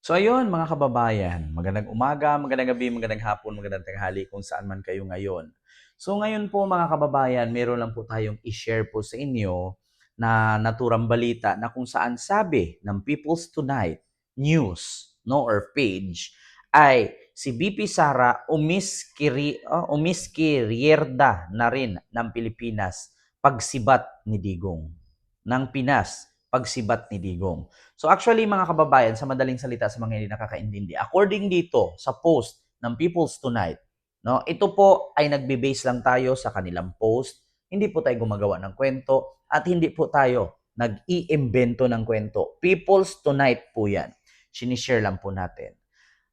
So ayun mga kababayan, magandang umaga, magandang gabi, magandang hapon, magandang tanghali kung saan man kayo ngayon. So ngayon po mga kababayan, meron lang po tayong i-share po sa inyo na naturang balita na kung saan sabi ng People's Tonight News no or page ay si BP Sara umiskirierda na rin ng Pilipinas pagsibat ni Digong. Ng Pinas pagsibat ni Digong. So actually mga kababayan, sa madaling salita sa mga hindi nakakaintindi, according dito sa post ng People's Tonight, no, ito po ay nagbe-base lang tayo sa kanilang post. Hindi po tayo gumagawa ng kwento at hindi po tayo nag-iimbento ng kwento. People's Tonight po yan. Sinishare lang po natin.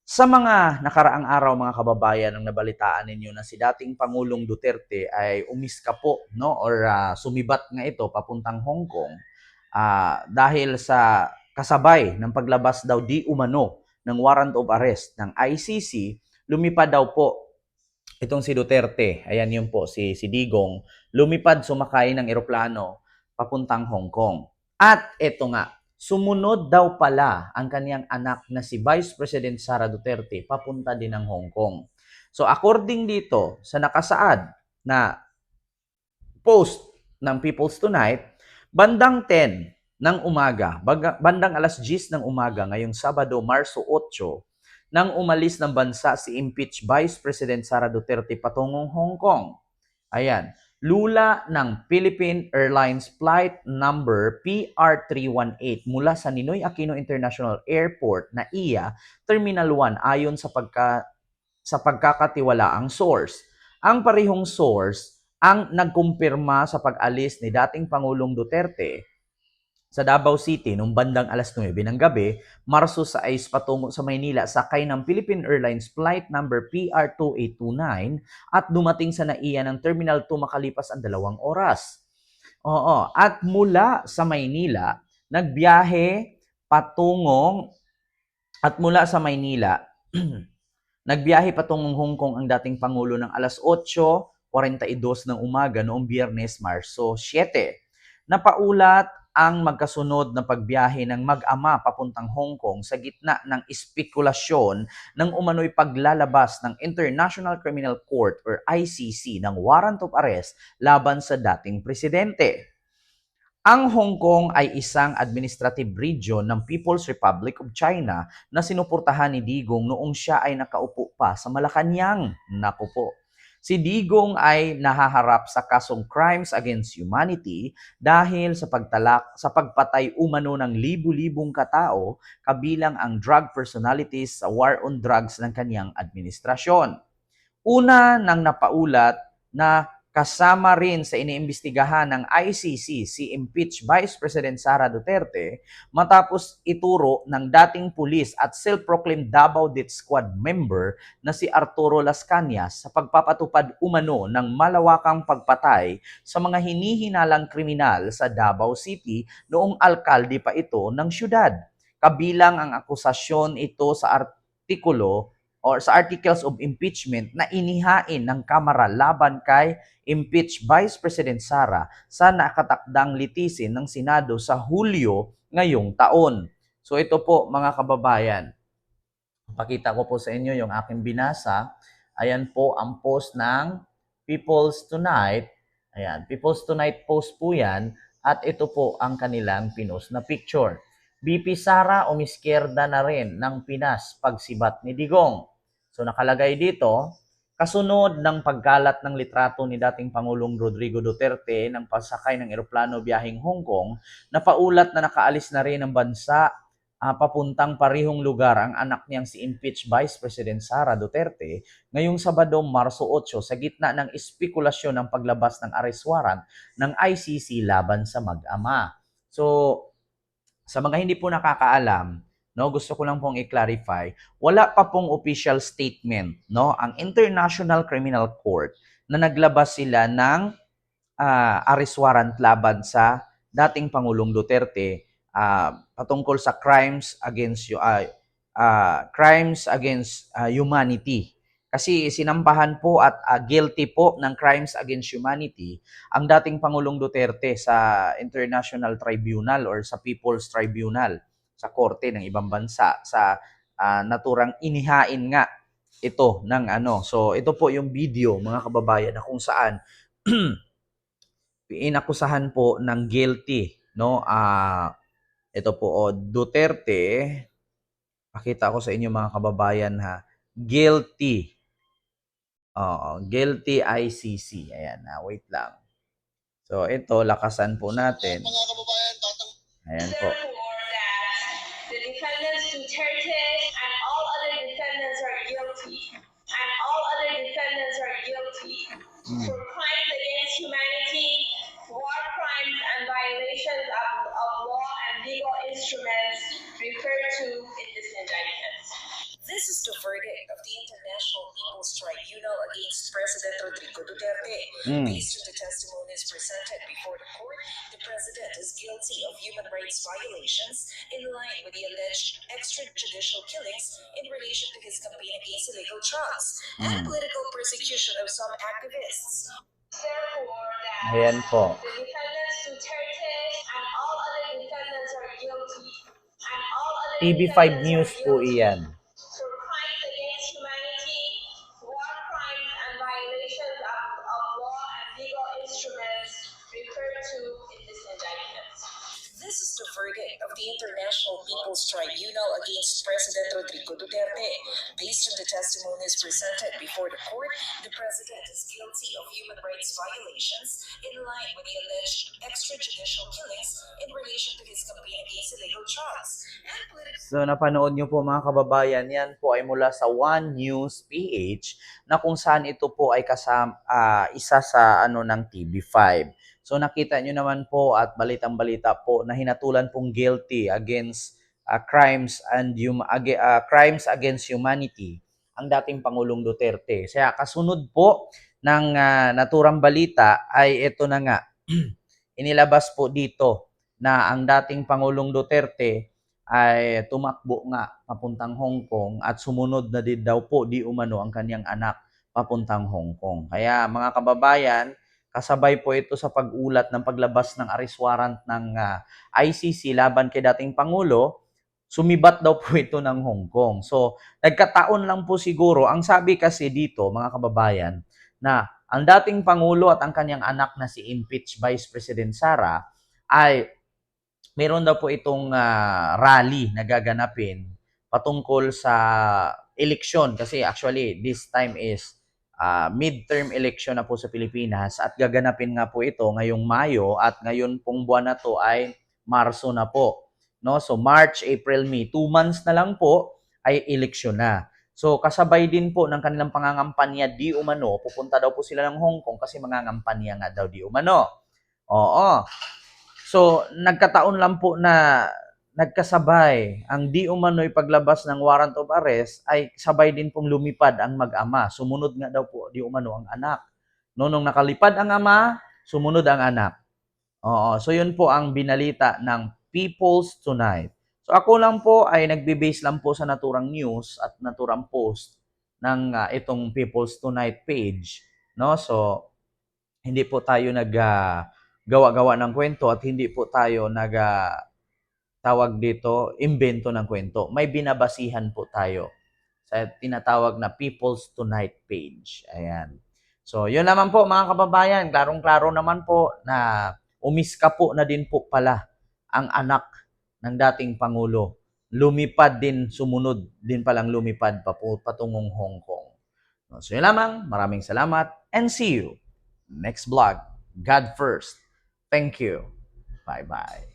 Sa mga nakaraang araw mga kababayan, ang nabalitaan ninyo na si dating Pangulong Duterte ay umiska po no or sumibat nga ito papuntang Hong Kong dahil sa kasabay ng paglabas daw di umano ng warrant of arrest ng ICC, lumipad daw po itong si Duterte. Ayan yun po, si Digong, lumipad sumakay ng eroplano papuntang Hong Kong. At eto nga, sumunod daw pala ang kaniyang anak na si Vice President Sara Duterte papunta din ng Hong Kong. So according dito sa nakasaad na post ng People's Tonight, bandang 10 ng umaga, bandang alas 10 ng umaga ngayong Sabado, Marso 8, nang umalis ng bansa si impeached Vice President Sara Duterte patungong Hong Kong. Ayan, lula ng Philippine Airlines flight number PR318 mula sa Ninoy Aquino International Airport na iya Terminal 1 ayon sa pagkakatiwalaang source. Ang parehong source ang nagkumpirma sa pag-alis ni dating Pangulong Duterte sa Davao City noong bandang alas 9 ng gabi, Marso 6 patungo sa Maynila sakay ng Philippine Airlines flight number PR2829 at dumating sa NAIA ng Terminal 2 makalipas ang 2 oras. Oo, at mula sa Maynila, nagbiyahe patungong at mula sa Maynila, nagbiyahe patungong Hong Kong ang dating Pangulo ng alas 8:42 ng umaga noong Biyernes, Marso 7. Napaulat ang magkasunod na pagbiyahe ng mag-ama papuntang Hong Kong sa gitna ng espekulasyon ng umano'y paglalabas ng International Criminal Court or ICC ng warrant of arrest laban sa dating presidente. Ang Hong Kong ay isang administrative region ng People's Republic of China na sinuportahan ni Digong noong siya ay nakaupo pa sa Malacanang. Naku po. Si Digong ay nahaharap sa kasong crimes against humanity dahil sa pagpatay umano ng libu-libong katao kabilang ang drug personalities sa war on drugs ng kanyang administrasyon. Una nang napaulat na kasama rin sa iniimbestigahan ng ICC si impeached Vice President Sara Duterte matapos ituro ng dating pulis at self-proclaimed Davao Death Squad member na si Arturo Las Cañas sa pagpapatupad umano ng malawakang pagpatay sa mga hinihinalang kriminal sa Davao City noong alkalde pa ito ng syudad. Kabilang ang akusasyon ito sa artikulo or sa articles of impeachment na inihain ng Kamara laban kay impeached Vice President Sara sa nakatakdang litisin ng Senado sa Hulyo ngayong taon. So ito po mga kababayan, pakita ko po sa inyo yung aking binasa. Ayan po ang post ng People's Tonight. Ayan, People's Tonight post po yan at ito po ang kanilang pinost na picture. BP Sara umiskierda na rin ng Pinas pagsibat ni Digong. So nakalagay dito, kasunod ng pagkalat ng litrato ni dating Pangulong Rodrigo Duterte ng pasakay ng eroplano biyaheng Hong Kong, napaulat na nakaalis na rin ng bansa papuntang parehong lugar ang anak niyang si impeached Vice President Sara Duterte ngayong Sabado, Marso 8 sa gitna ng espekulasyon ng paglabas ng arrest warrant ng ICC laban sa mag-ama. So, sa mga hindi po nakakaalam, no, gusto ko lang pong i-clarify, wala pa pong official statement, no, ang International Criminal Court na naglabas sila ng arrest warrant laban sa dating Pangulong Duterte patungkol sa crimes against humanity. Kasi sinampahan po at guilty po ng crimes against humanity ang dating Pangulong Duterte sa International Tribunal or sa People's Tribunal sa korte ng ibang bansa sa naturang inihain nga ito ng ano. So ito po yung video mga kababayan na kung saan inakusahan po ng guilty, no? Ito po Duterte, pakita ko sa inyo mga kababayan ha. Guilty. Guilty ICC. Ayan, wait lang. So ito lakasan po natin. Ayan po. The defendants Duterte and all other defendants are guilty. And all other defendants are guilty for crimes against humanity, war crimes, and violations of law and legal instruments referred to in this indictment. This is the verdict of the International People's Tribunal against President Rodrigo Duterte. Based on the testimonies presented before the court, the president is guilty of human rights violations in line with the alleged extrajudicial killings in relation to his campaign against illegal drugs and political persecution of some activists. Therefore, that Ayan po. the defendants Duterte and all other defendants are guilty. And all other TV5 defendants News are po guilty iyan. for crimes against humanity, war crimes, and violations of law and legal instruments referred to in this indictment. This is the verdict of the International People's Tribunal against President Rodrigo Duterte. Based on the testimonies presented before the court, the president is guilty of human rights violations in line with the alleged extrajudicial killings in relation to his campaign against illegal drugs and political. So napanood nyo po mga kababayan, yan po ay mula sa One News PH na kung saan ito po ay isa sa ng TV5. So nakita nyo naman po at balitang-balita po na hinatulan pong guilty against crimes against humanity ang dating Pangulong Duterte. Kaya kasunod po ng naturang balita ay ito na nga. Inilabas po dito na ang dating Pangulong Duterte ay tumakbo nga papuntang Hong Kong at sumunod na din daw po di umano ang kanyang anak papuntang Hong Kong. Kaya mga kababayan, kasabay po ito sa pag-ulat ng paglabas ng arrest warrant ng ICC laban kay dating Pangulo, sumibat daw po ito ng Hong Kong. So, nagkataon lang po siguro, ang sabi kasi dito mga kababayan, na ang dating Pangulo at ang kanyang anak na si impeached Vice President Sara ay meron daw po itong rally na gaganapin patungkol sa eleksyon kasi actually this time is midterm election na po sa Pilipinas at gaganapin nga po ito ngayong Mayo at ngayon pong buwan na to ay Marso na po. No? So March, April, May, 2 months na lang po ay eleksyon na. So kasabay din po ng kanilang pangangampanya di umano, pupunta daw po sila ng Hong Kong kasi mangangampanya nga daw di umano. Oo. So nagkataon lang po na nagkasabay ang di umano'y paglabas ng warrant of arrest ay sabay din pong lumipad ang mag-ama. Sumunod nga daw po di umano ang anak. Nung nakalipad ang ama, sumunod ang anak. Oo, so yun po ang binalita ng People's Tonight. So ako lang po ay nagbe-base lang po sa naturang news at naturang post ng itong People's Tonight page, no? So hindi po tayo gawa-gawa ng kwento at hindi po tayo tawag dito, imbento ng kwento. May binabasihan po tayo sa tinatawag na People's Tonight page. Ayan. So, yun naman po mga kababayan, klarong-klaro naman po na umiska po na din po pala ang anak ng dating Pangulo. Lumipad din, sumunod din palang lumipad patungong Hong Kong. So, yun lamang. Maraming salamat and see you next vlog. God first. Thank you. Bye-bye.